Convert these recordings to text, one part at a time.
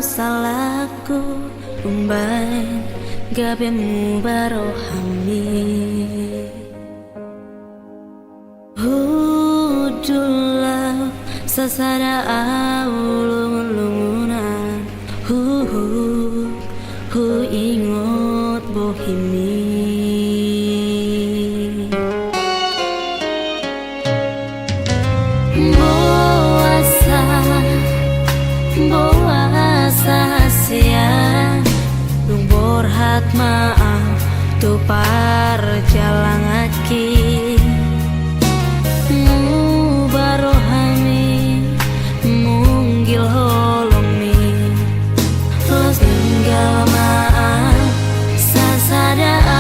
salahku umbain gabemu barohami Hudulah sasada aulung-lungunan Hu ingot bohimi Boasa sia Dung borhat maaf tu parjalang aki Mu barohami munggil holomi Los tinggal maaf sasadaan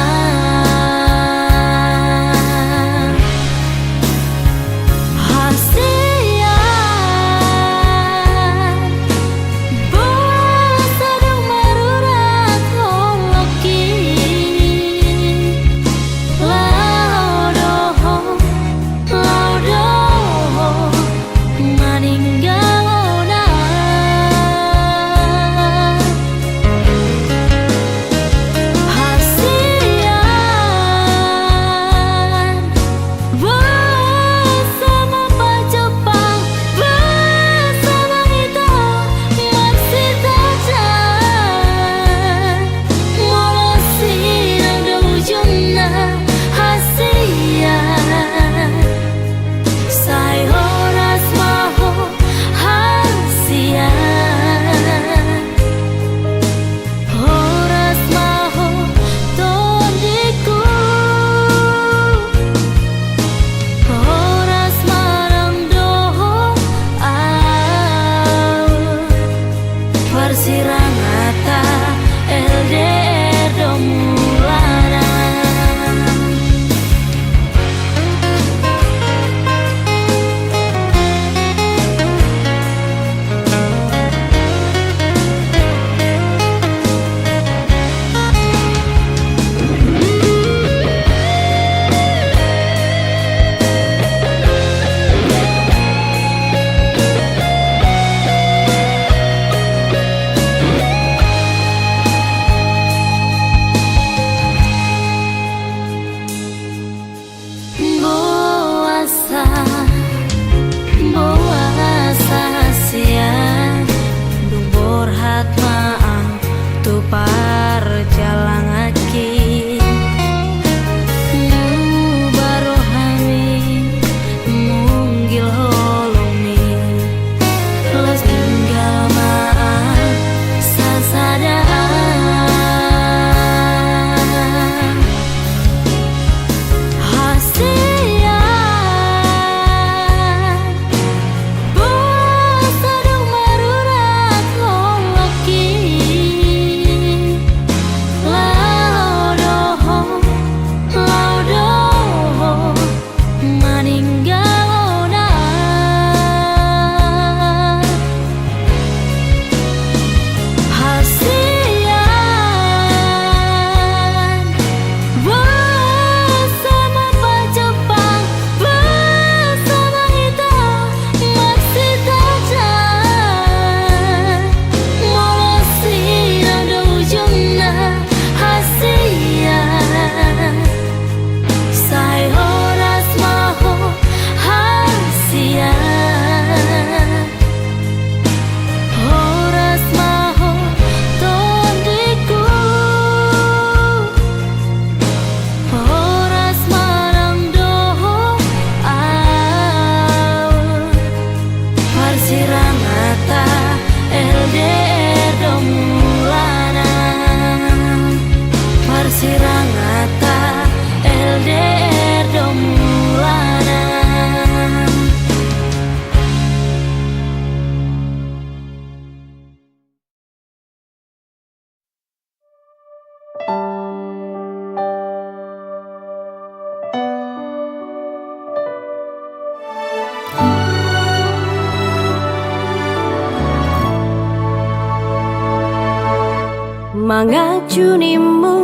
Mangacunimu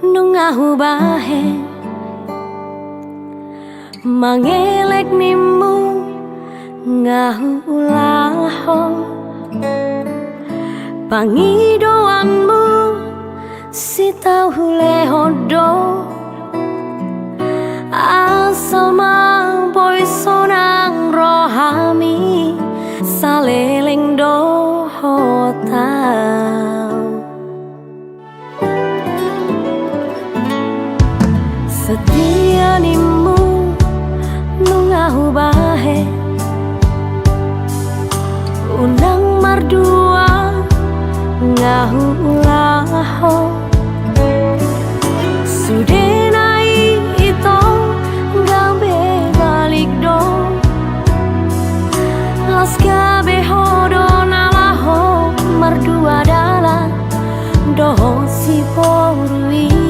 nungahu bahe mangelek nimu ngahu laho pangidoanmu si tahu lehodo asal boy sonang rohami saleleng dohotau setia nimu nungahu bahe unang mardua ngahu ulaho sudenai ito gabe balik do las gabe hodo nalaho mardua dalan doho si porui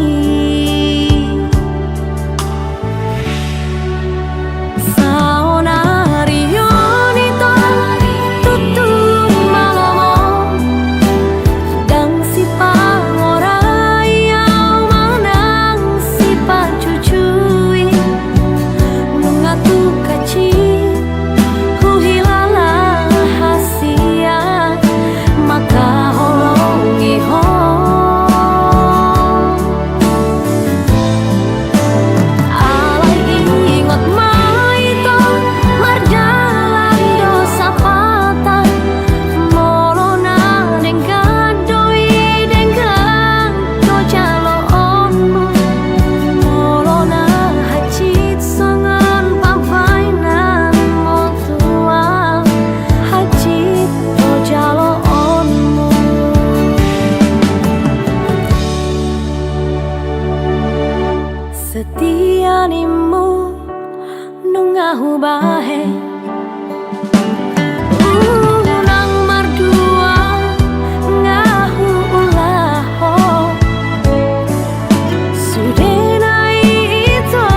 setia nimu nungahu bahe unang mardua ngahu ulaho sudenai ito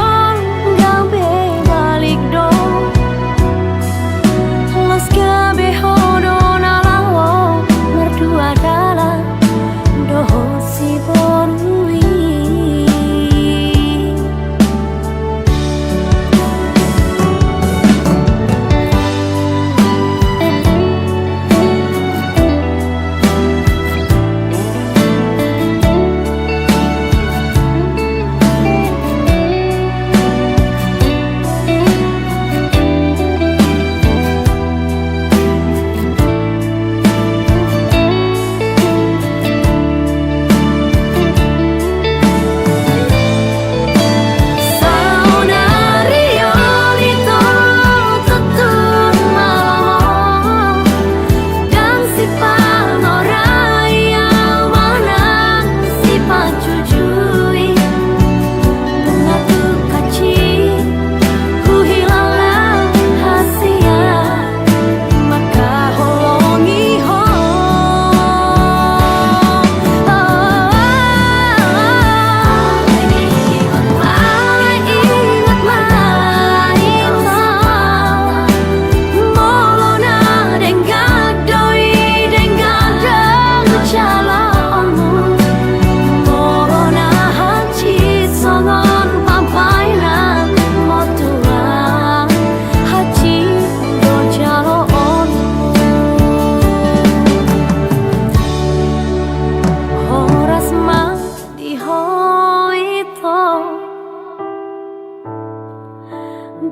gabe balik do las gabe hodo nalaho mardua dalan doho si borui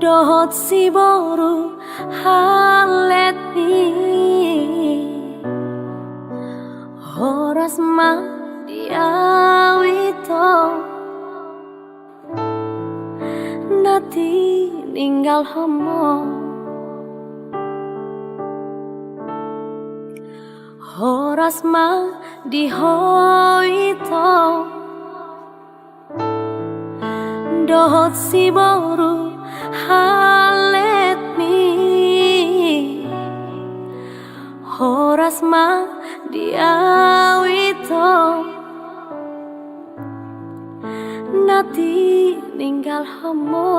dohot si boru halet ni horas ma diawito nati ninggal homo horas ma dihoito dohot si boru halet mi horas ma diawito nati ninggal homo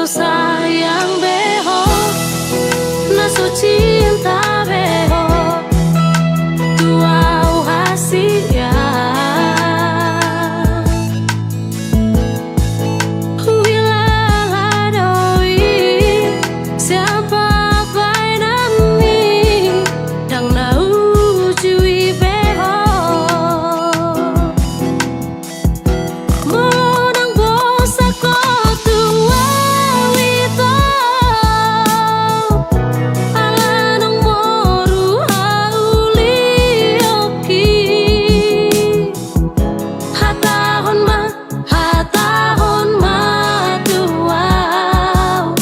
Naso sayang beho, naso cinta beho, tuau hasia. Wilang adoi, siapa pai nami, dang nau cui beho. Molonang bosa ko tua wito, alanang moru hauli oki. Hatahon ma tuau,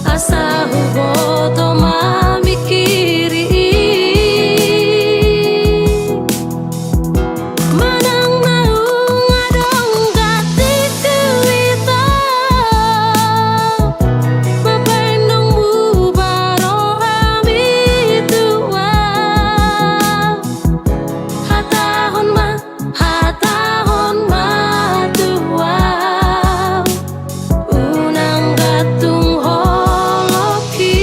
asa huboto mamikiri. Manang naung adong gati kuito, mapainong bubaro ami tuau. Hatahon ma tuau, unang gatung holoki.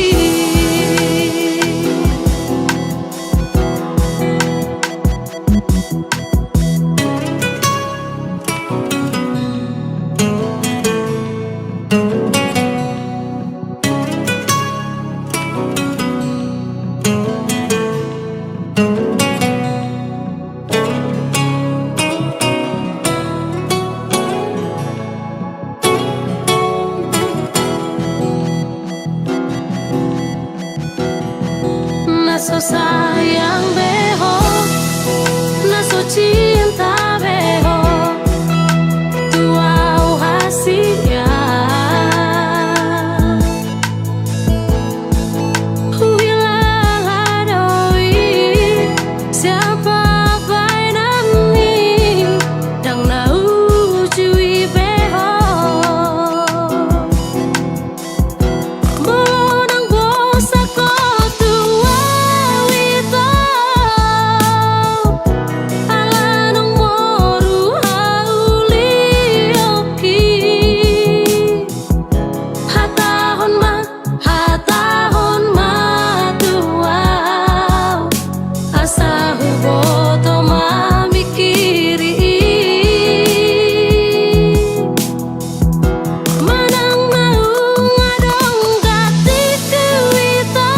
Naso sayang beho, naso cinta beho, tuau hasia. Wilang adoi, siapa pai nami, dang nau cui beho. Molonang bosa ko tua wito, alanang moru hauli oki. Hatahon ma tuau, asa huboto mamikiri. Manang naung adong gati kuito,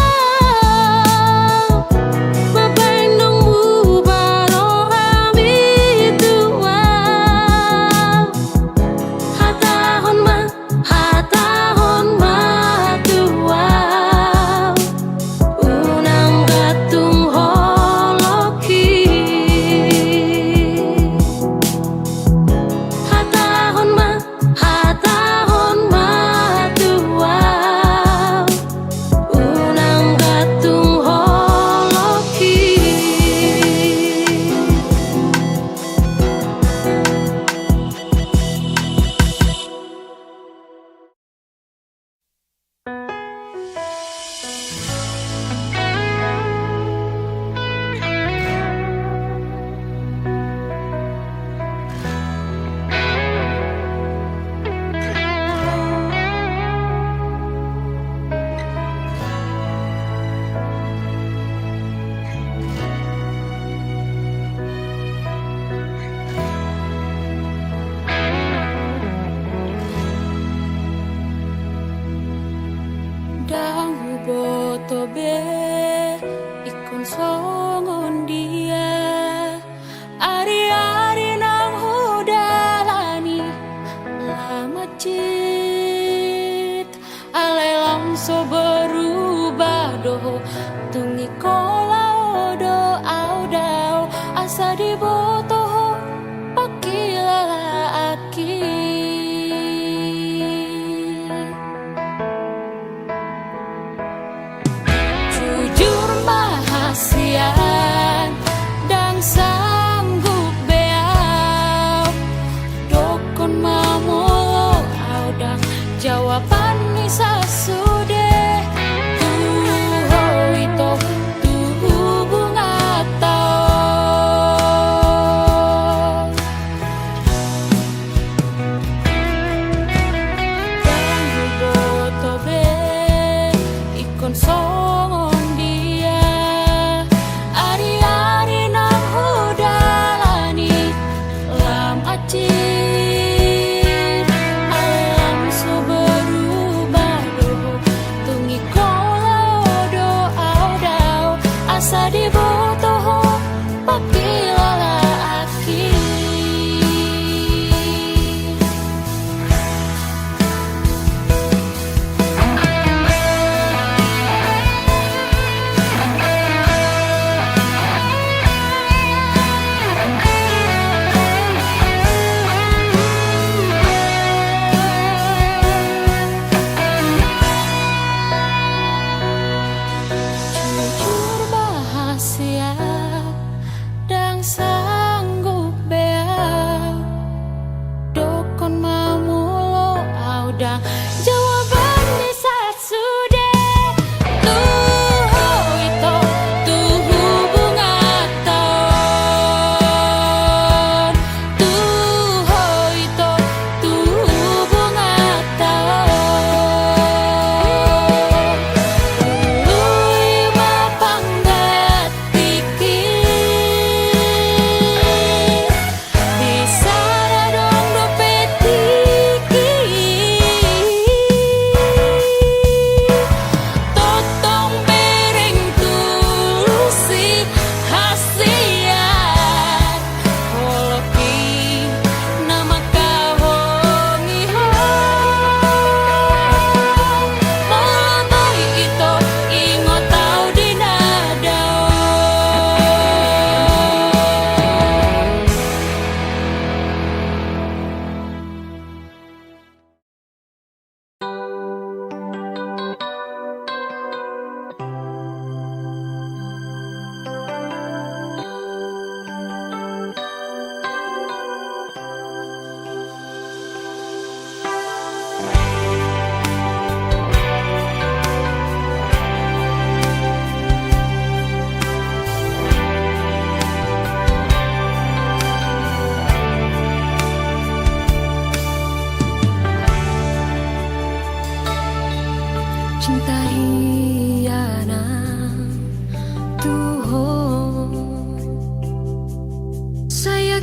mapainong bubaro ami tuau. Hatahon ma tuau, unang gatung holoki. Hatahon ma tuau, unang gatung holoki. Dang huboto be ikon songon dia, ari-ari nang hudalani lama cit, alai langso berubah doho tungi kola odo audau, asa dibotoho pakilala aki. Jujur mahasian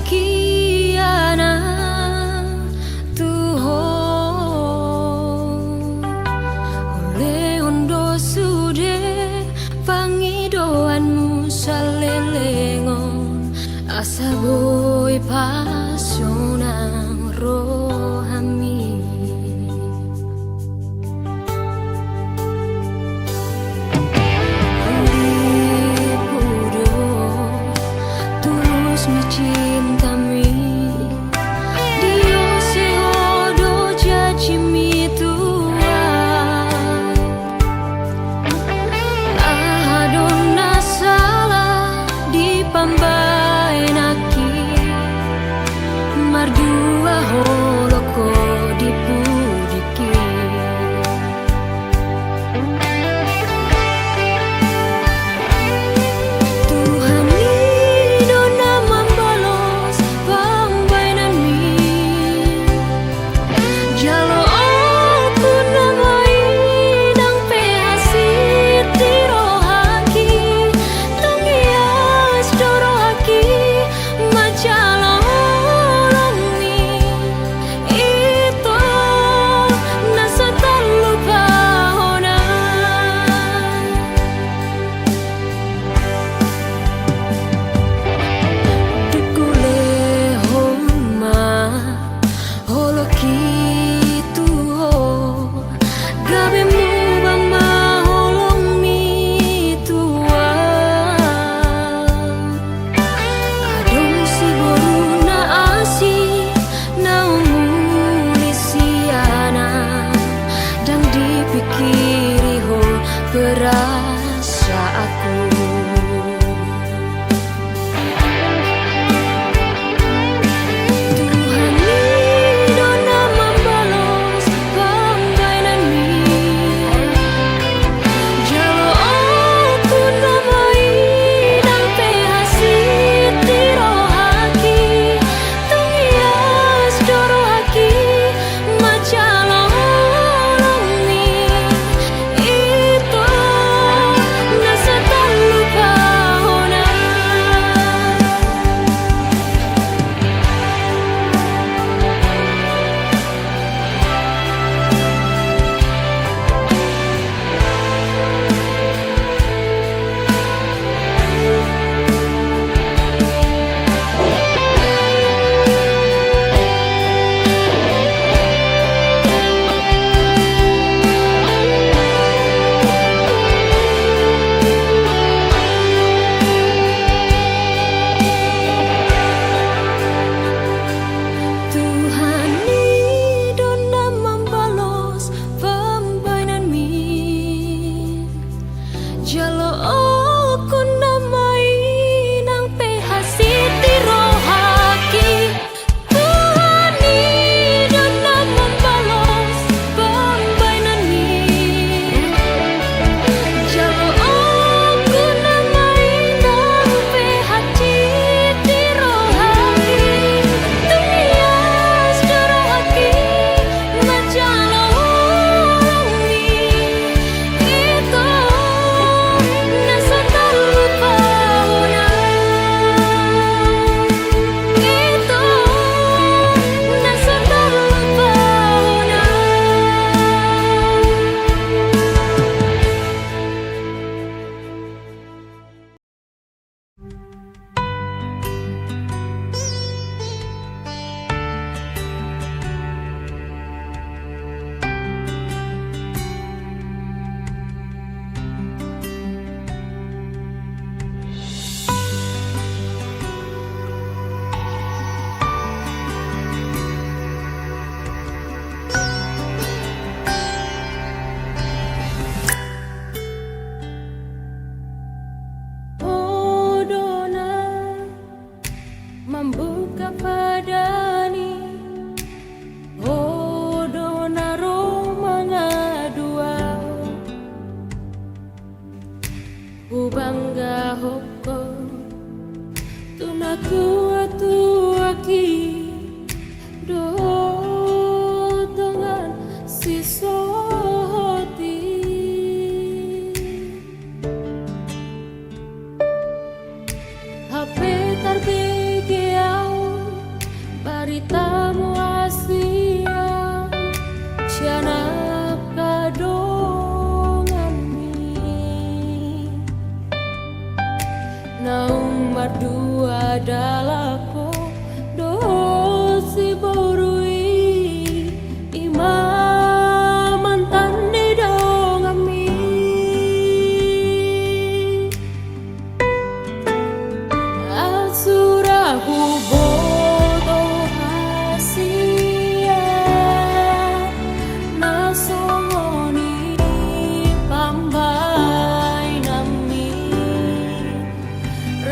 kiana tuho oleh ondo sude pangidoanmu salelengon asa boy pasionang rohami mencintami Dio seodo jajimi tua Adona salah dipambai naki Mardua holoko dipudiki Berasa aku Tuhan dona membalas pembainan mi Jalo aku namai dan pehasit di rohaki Tungias doro haki macalo membuka padani Odona Romanga dua Ubangga hoko Tunaku atuaki Do dengan sisoti HP tarbege au baritamu Asia Siana kadongan mi Naung berdua dalako dosi borui Imam mantan di dongan mi Asurahu bodo hasia Nasongoni pambai nami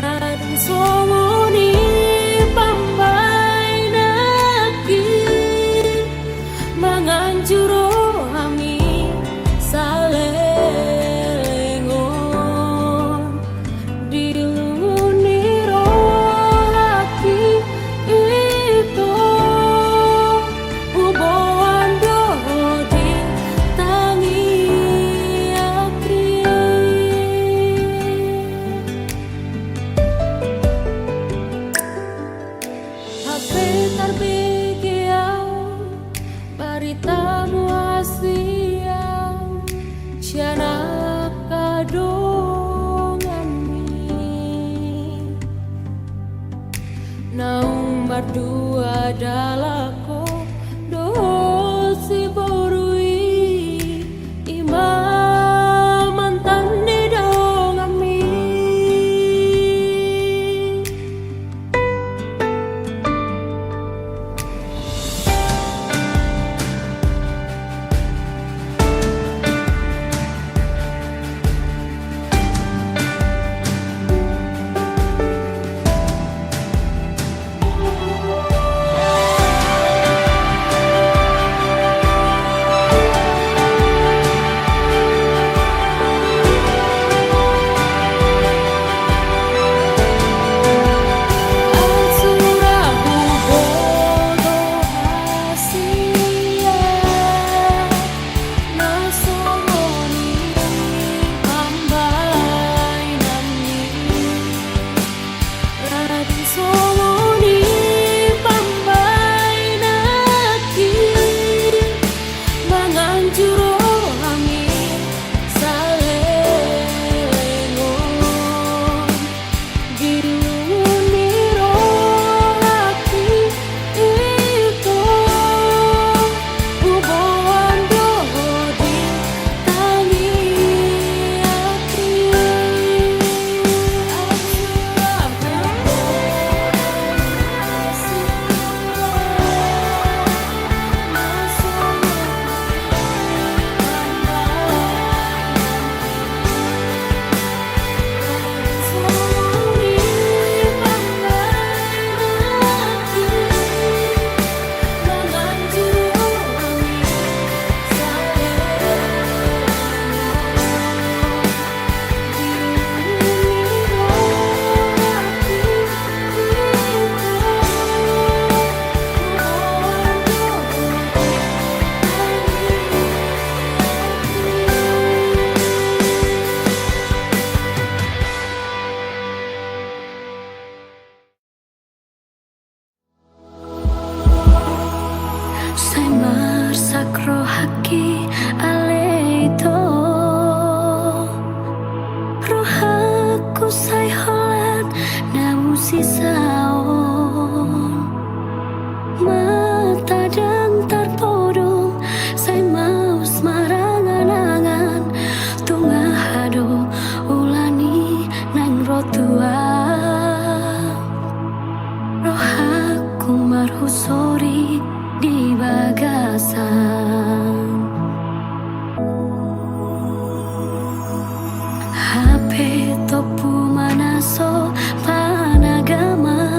Radang songoni pambai naki Manganjuro hami salelengon Dilunguni rohaki itu Uboan dohodi tangi aki Hape tarbigiau baritamu Asia Siana kadongan mi Naung berdua dalako dosi borui Imam mantan di dongan mi Asurahu bodo hasia Nasongoni pambai nami Radang songoni pambai naki Manganjuro hami salelengon Dilunguni rohaki itu Uboan dohodi tangi aki Sai marsak rohaki aleito Rohaku sai holat namu sisaon Mata dang tarpodong sai maus marangan-angan Tungah hado ulani nang rotua Rohaku marhusori di bagasan HP topu manaso panagama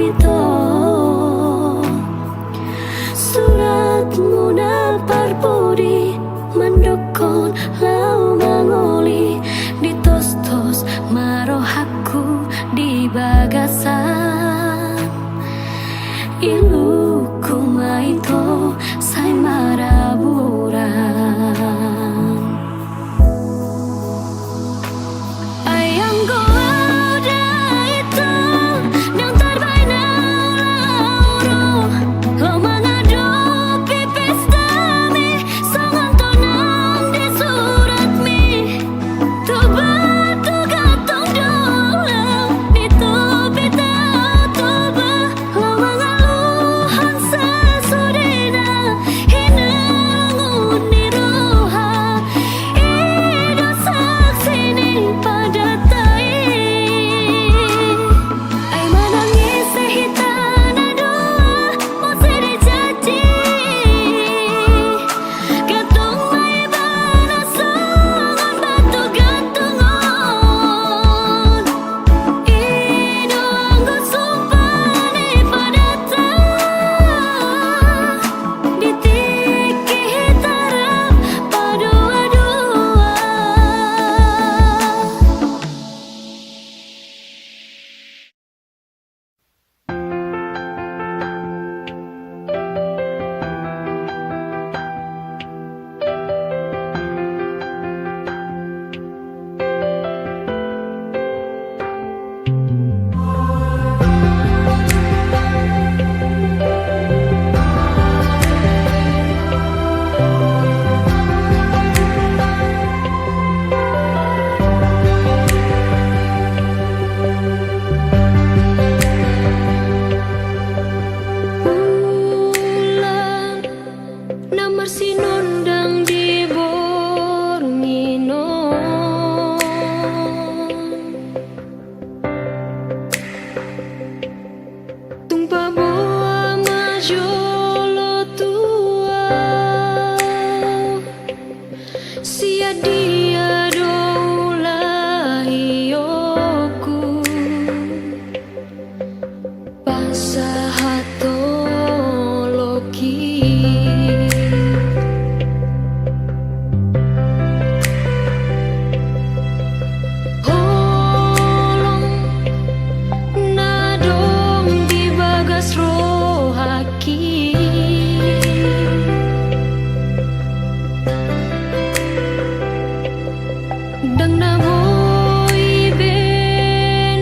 ito suratmu na parpudi mendukun lau mangoli di tos-tos marohaku di bagasan ilu kumaito say maraburan ayang goda itu yang terbaik lauro lo menghadapi pesta mi sangat tenang di surat mi tu batu gatong dolang di topi tatoba lo mengaluhan sesudina hinangun di roha ida saksi ni pada tai ay menangis sehitana doa masih dijanji gantung may banasangan batu gantungan ido anggo sumpah ni pada di tiki hitarap padua-dua. Bulan nomor sinundang di Bornginon tumpa boa majolo tua sia dia doulahiyoku pasahatologi holong nadong di bagas rohaki dang naboy benian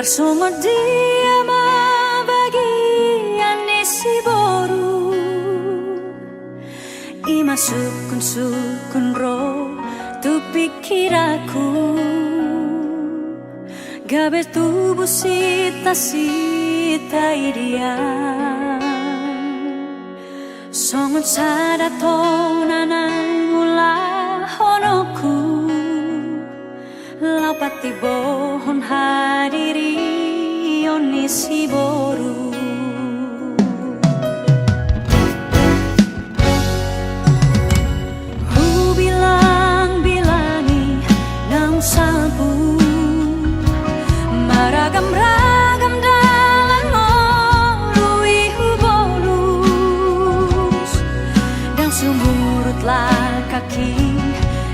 Karso dia bagian isi boru Ima sukun ro tu pikiraku Gabe tubuh sita dia Songon sada tonanan mula honoku Laupati bohon hadiri onisi boru Hu bilangi nang sabu Maragam-ragam dalam ngolui hubolus Dan sumurutlah kaki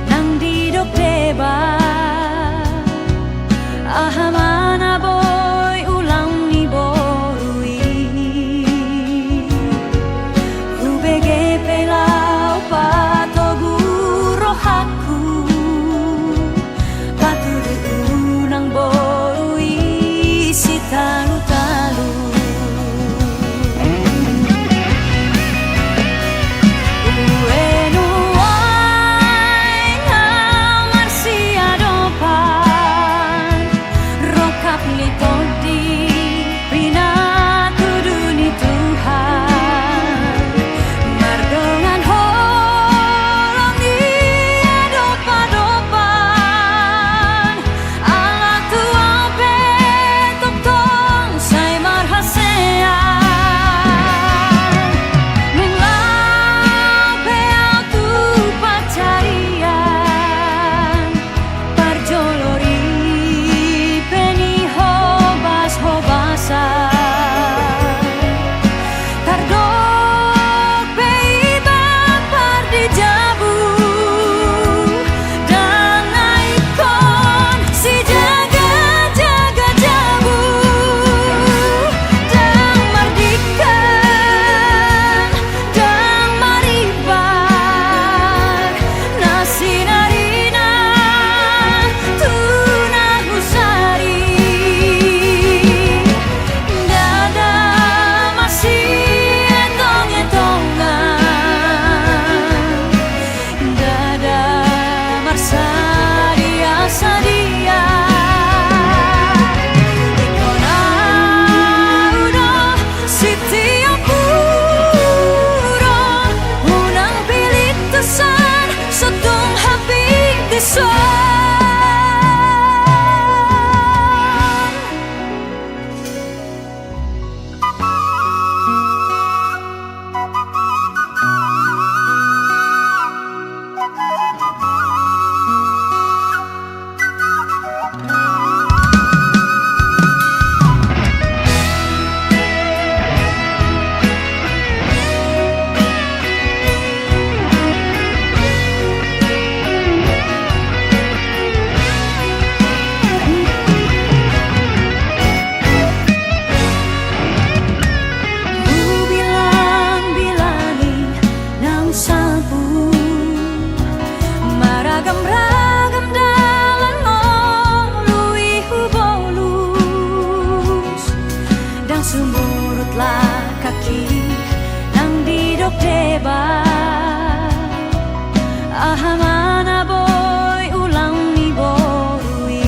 nang didok debat Ahamana boy ulang ni borui Hubege pelau patogu rohaku Patudu unang borui si talu-talu Ragam-ragam dalam ngolui hubolus Dan sumurutlah kaki nang didok debat Ahamana boy ulang ni borui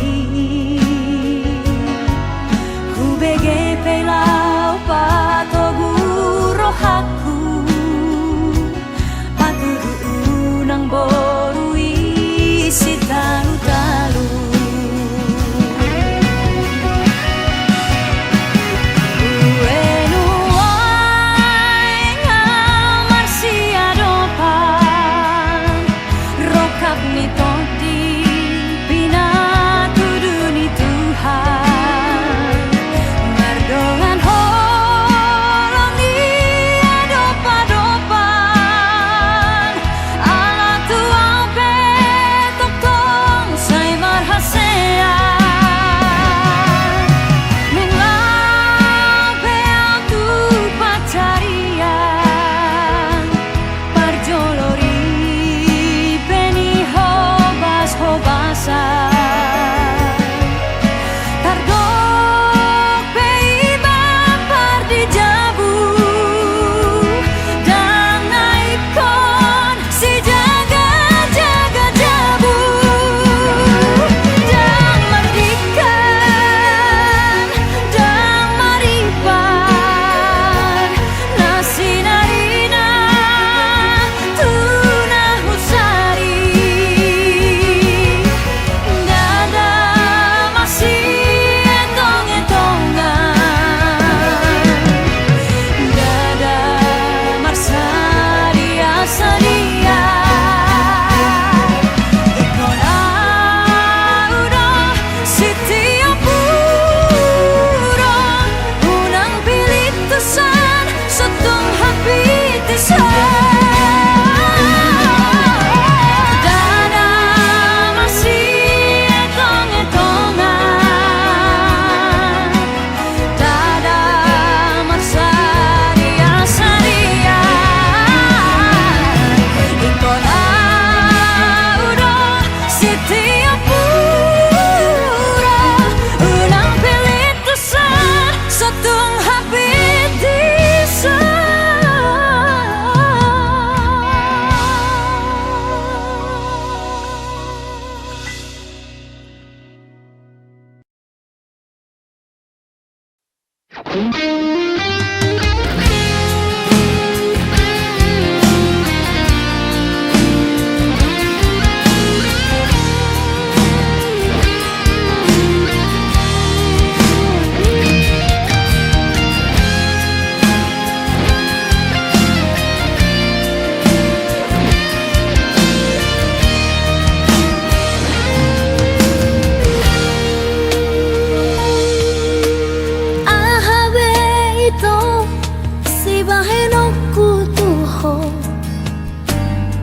Hubege pelau patogu rohaku Patudu unang borui si talu-talu Uenu ai ngamar si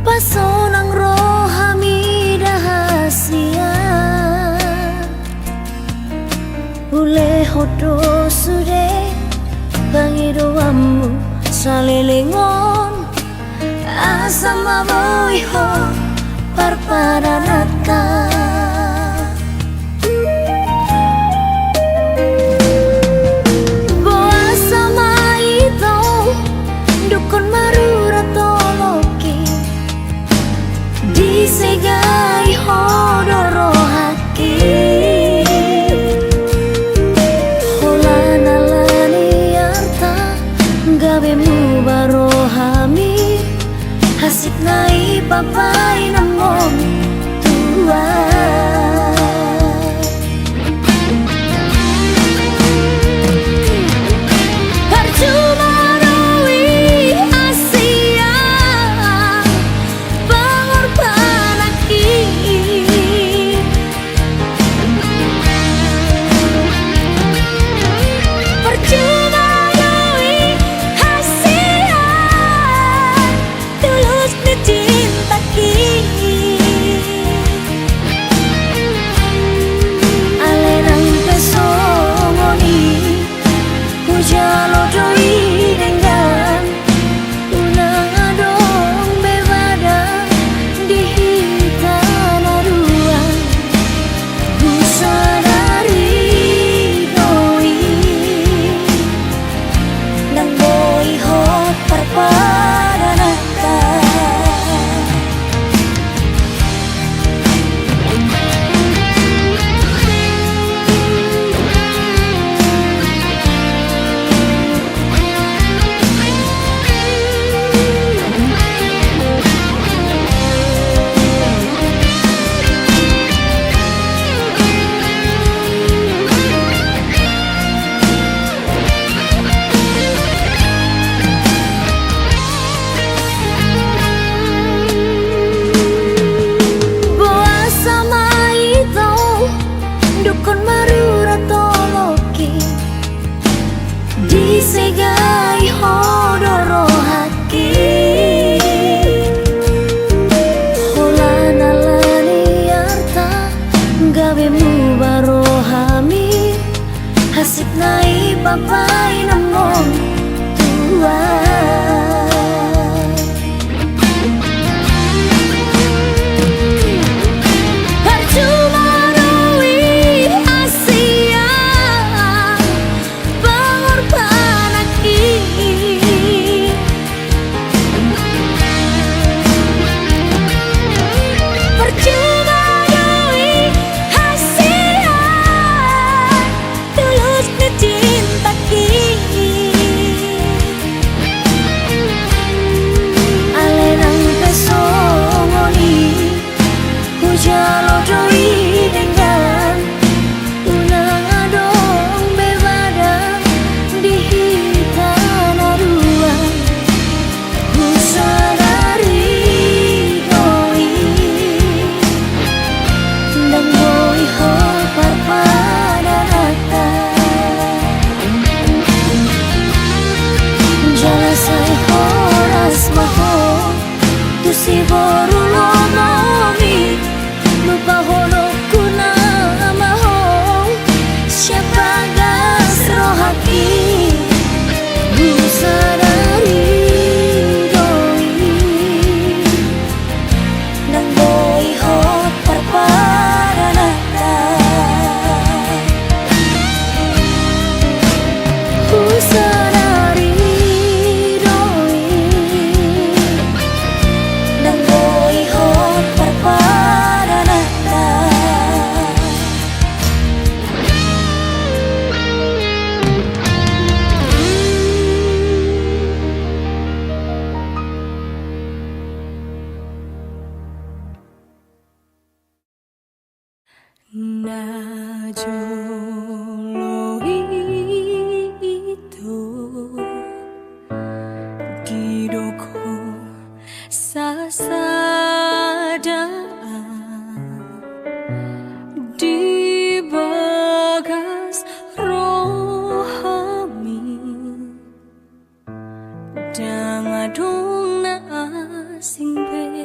Pasonang rohami dahasia Ule hodo sude Pangidoamu salilingon Asam aboiho parpadanaka Boa sama itu Dukun marura toloki Disegai hodoro haki Holana lani arta Gabe mu barohami Hasik nai papai namon tua Disegai hodoro haki Holana lani arta Gabe mu barohami Hasik nai papai namon tua Si boru lomomi lupa hono kuna maho siapa gas rohaki bisa dari doi nang boy ho parpadanaka bisa dari doi nang boy ho Najoloi itu Gidoko sasadaan di bagas rohami dangadong na asing be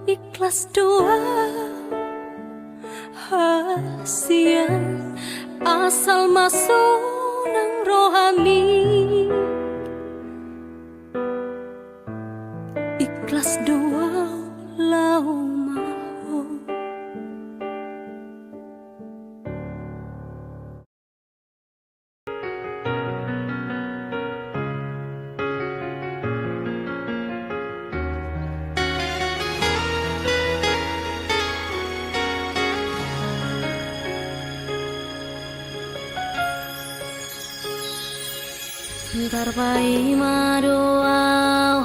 Ikhlas doa hasian asal masuk nang rohani ikhlas doa lau mau Tarpai madoa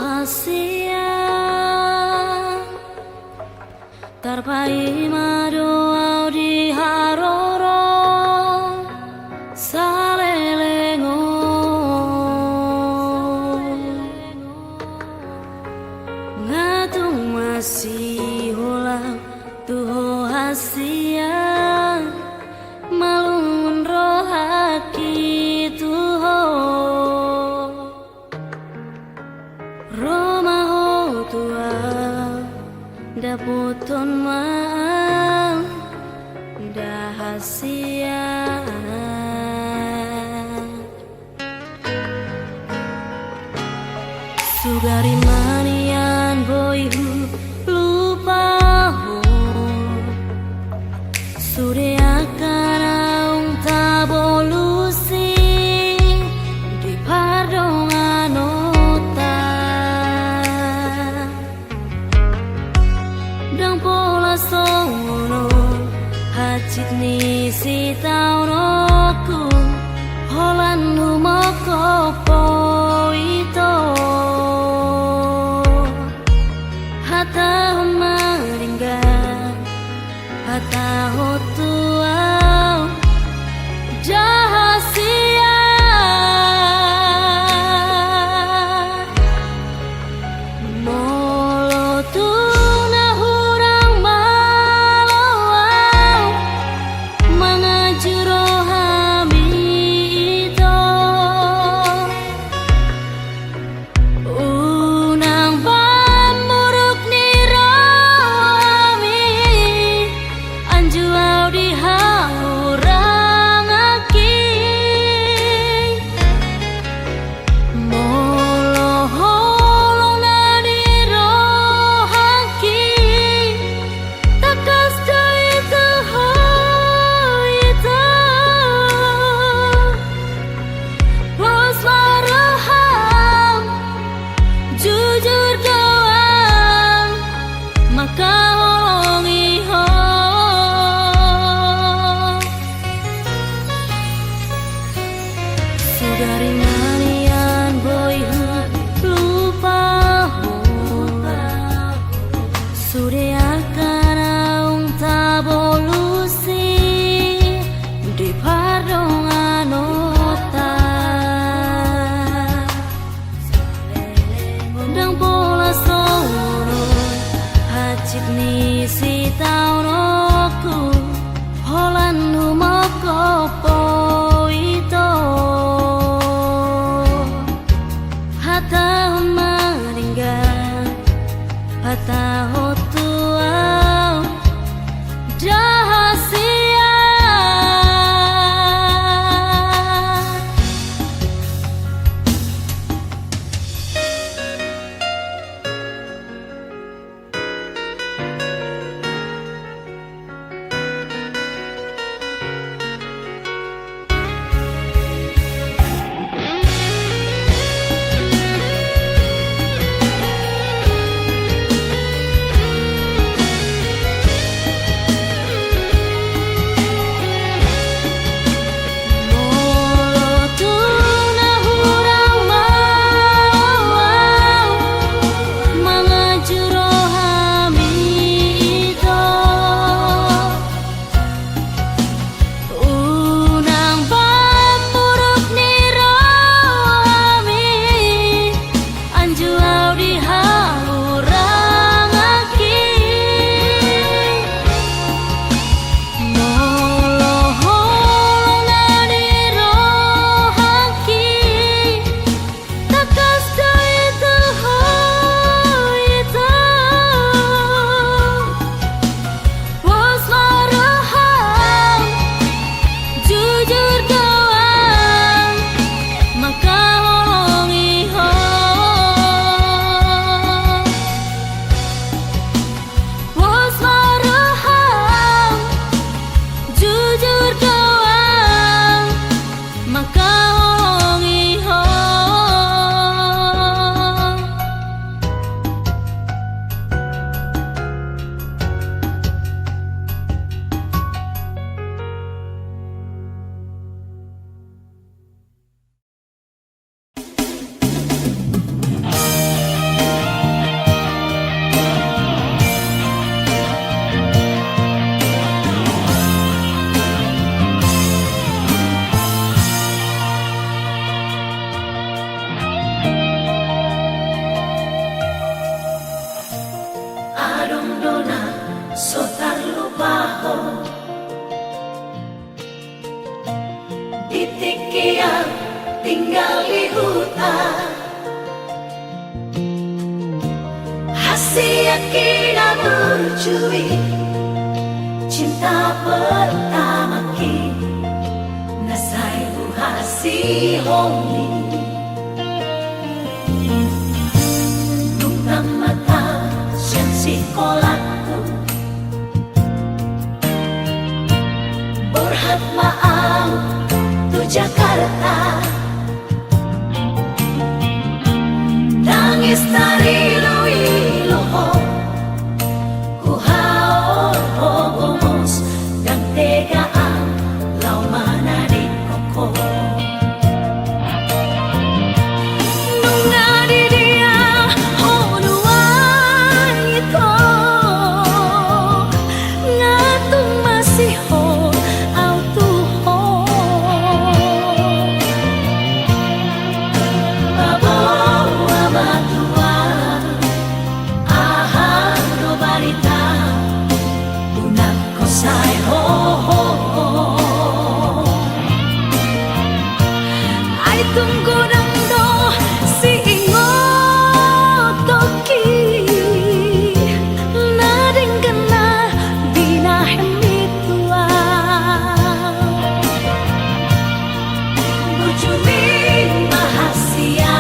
hasia Tarpai madoa di haroro Salelengo daputon mang dahasia sugari manian boyhu lupa ho sure akan aung tabolusi di pardongan ota dang pola sono hacit ni si taunoku holan humoko poito hata maringga hata hotuau jahasia molo tuna hurang malawau mangajuro hami ito unang pamuruk ni roami anjuau di haurang aki molo holong na di rohaki takas jai itu hoita bos maraham jujur doang maka holongi ho sugari manian boyhu lupa ho sure akan aung tabolusi di pardongan ota dang pola sono hacit ni si taunoku holan humoko poito hata maringga hata hotuau jahasia molo tuna hurang malawau mangajuro hami ito unang pamuruk ni roami anjuau di haurang aki molo holong na di rohaki takas jai itu hoita bos maraham jujur doang maka holongi ho bos maraham jujur doang maka holongi ho adong dona sotar lupaho titik yang tinggal di hutan hasil Yakin bercuri cinta pertama kita nasai buhasi honi Nukta mata siang sekolahku Berhat maaf tu Jakarta Nangis tari lui loho Ku haor hogomos Dan tegaan lau mana di koko Nunga di dia honuan ito Ngatung masih ho au tuho Babo abatua Ahang no barita Unak ko say ho ho ho Ay tunggu do si ingot toki Nading kena binahemitua Bujumin mahasia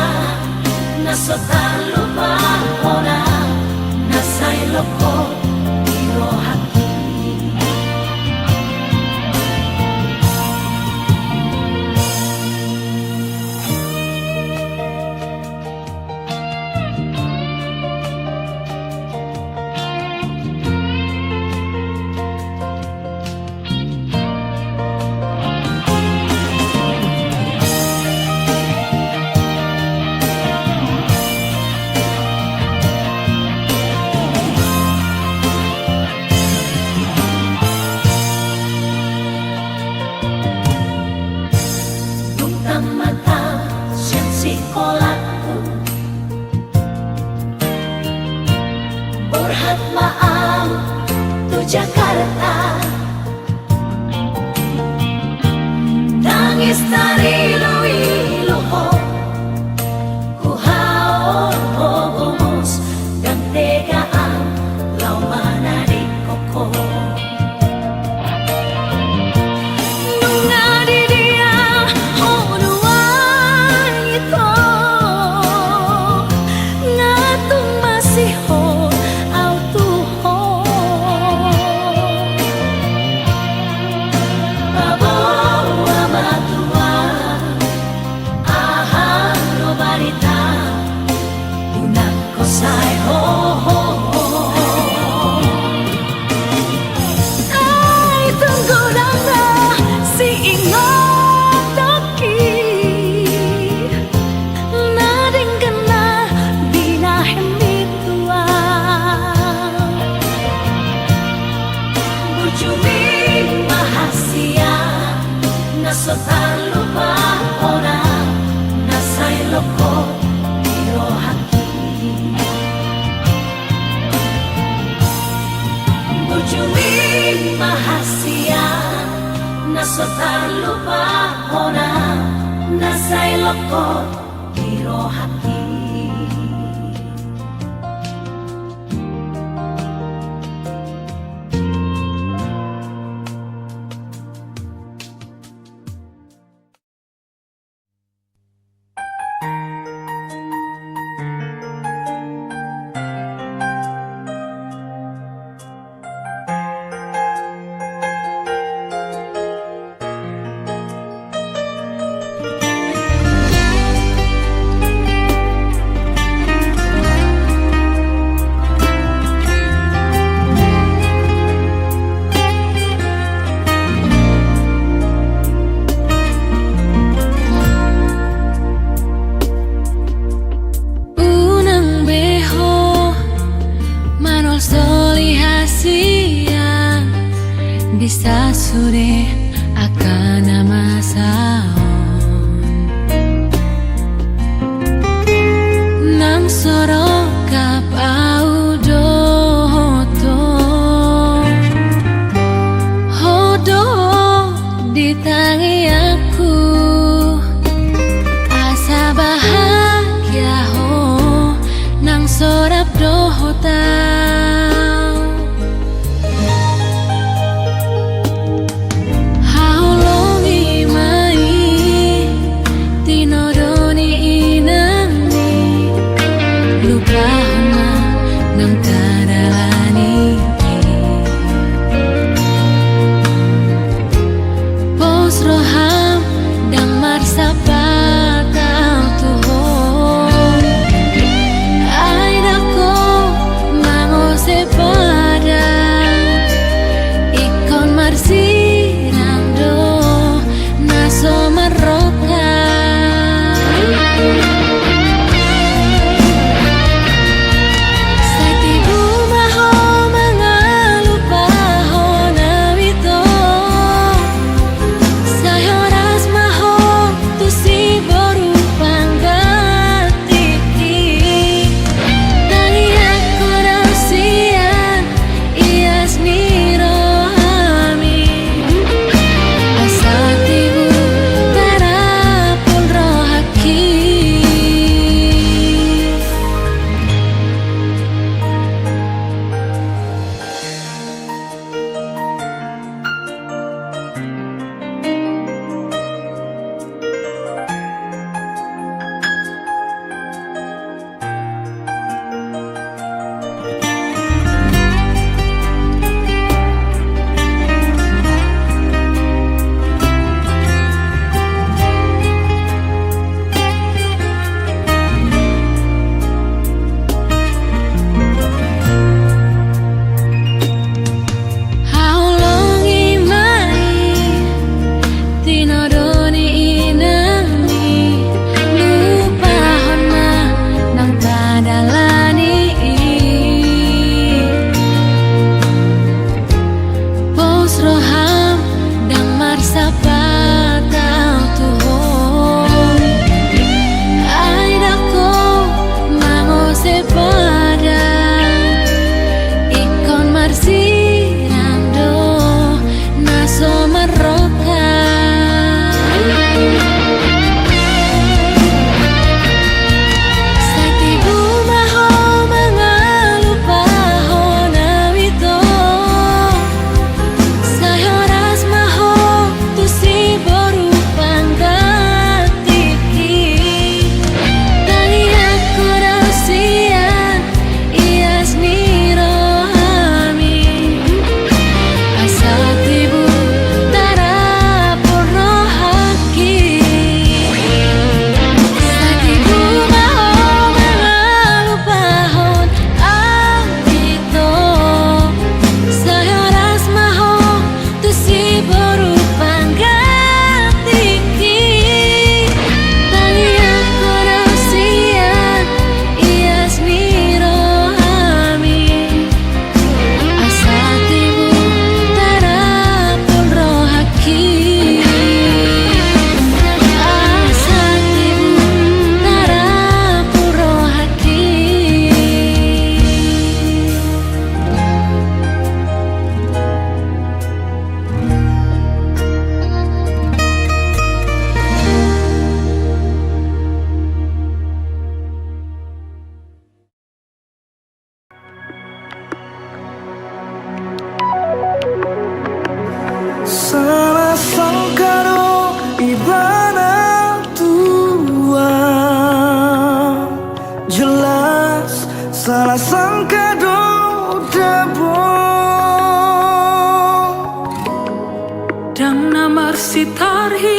Nasotan lupa ona Nasay loko Iro haki Nukta mata siang sekolahku Berhat maaf tu Jakarta Nangis tari lui loho Ku haor hogomos Dan tegaan lau mana di koko Nunga di dia honuan ito Ngatung masih ho au tuho Babo abatua Ahang no barita Unak ko say ho ho ho Ay tunggu danda si ingot toki Nading kena binahemitua Bujumin mahasia Nasotan lupa ona Nasay loko Iro haki Bujumin mahasia Nasotan lupa ona Nasay loko Iro haki Bisa sore akan nama saon Nang soro kap audo hoto Hodo ditangi aku Asa bahagia ho Nang sorap dohota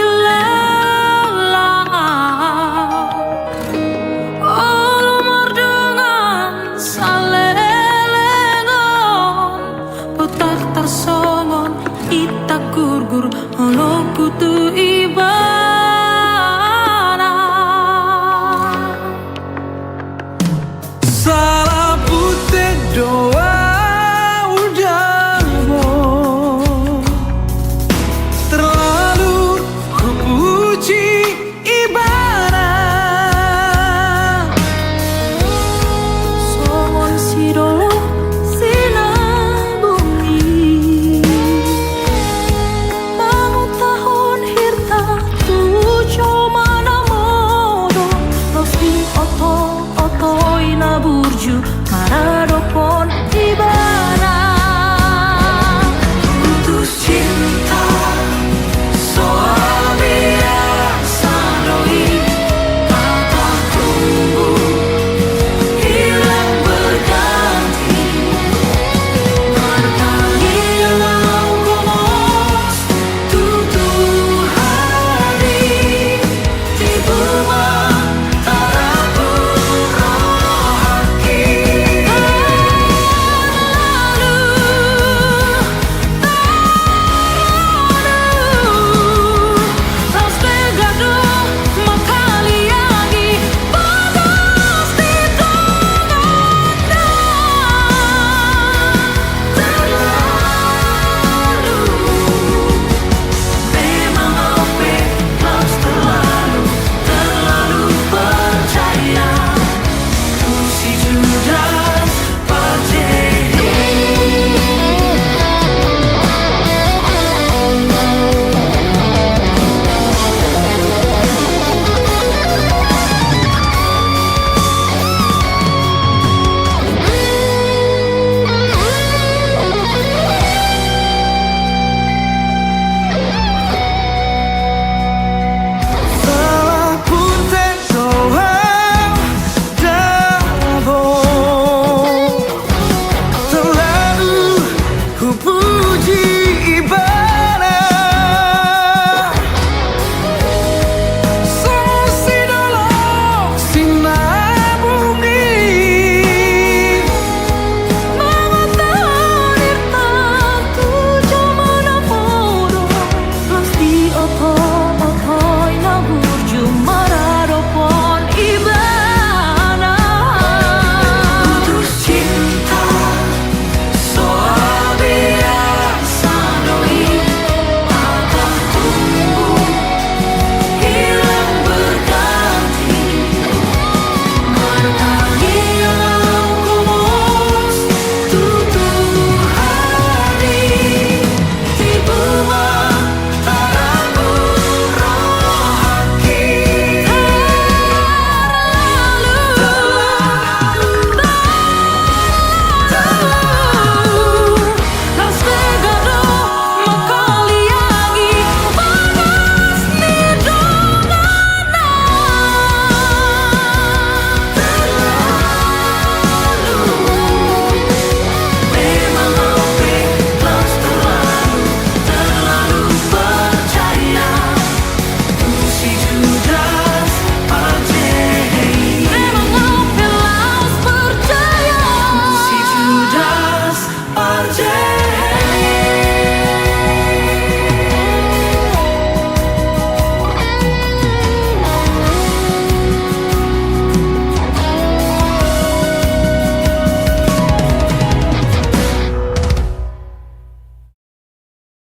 you love